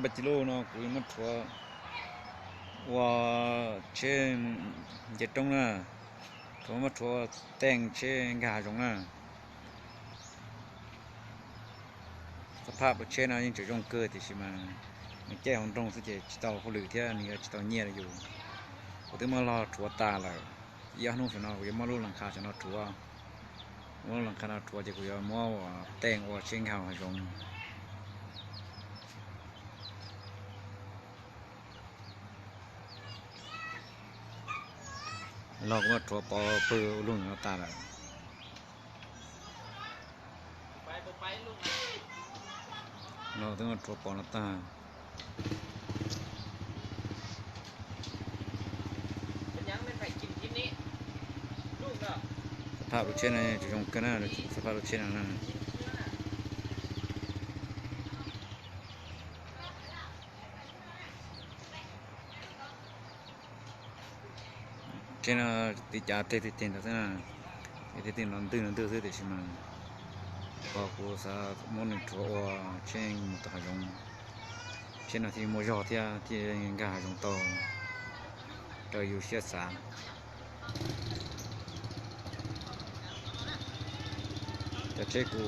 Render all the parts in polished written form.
บัจิโลเนาะกูมันทัวว่าเช่นเจ็ดตรงน่ะทัวมาทัวแต่งเช่นกาจงน่ะสภาพเช่นนั้นยังจะต้องเกิดที่ใช่ไหมแก้ของตรงสุดเจจิตเอาคนหรือที่นี่ก็จิตเอาเงียบอยู่แต่เมื่อเราทัวตาเลยยาหนุ่มชนะกูยังมาลุ้นหลังคาชนะทัวว่าหลังคาทัวจะกูยังมั่วว่าแต่งว่าเช่นเขาจงเราก็ทัวปอเปื้อลุ่นตาเลยเราต้องทัวปอนตาเป็นยังเป็นไผ่กินที่นี้ลูกเนาะสภาพรถเช่นนั้นจะจงกันนะสภาพรถเช่นนั้นเช่นติดยาเตะติดเต็นท์แต่นั้นติดเต็นท์นอนตื้อเฉยๆมันก็กูสามันทัวเช่นมุตหะจงเช่นที่มัวจอที่กาจงโตอยู่เสียสาแต่เช่กู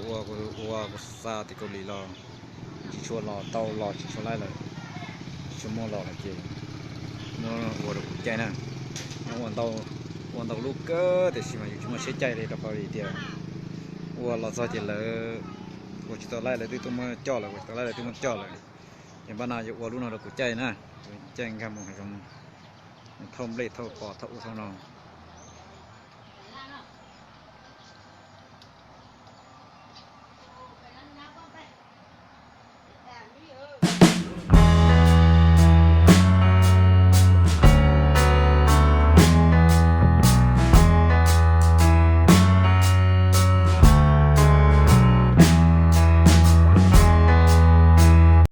ซาติกุลีรอจิชัวรอเตารอจิชัวไล่เลยชั่วโมงรอเลยเจ้มัววัวดูใจนะวันเตาลูกเกิดแต่สิมาอยู่ชั่วโมงเสียใจเลยเราพอดีเดียววัวเราซาจิเลยวัวจิตไล่เลยที่ตัวมันจ่อเลยวัวจิตไล่เลยที่มันจ่อเลยอย่างบ้านนายวัวรุ่นเรากูใจนะใจงคำมึงให้จงทอมเล่เท่าปอดเท่าอุทนอง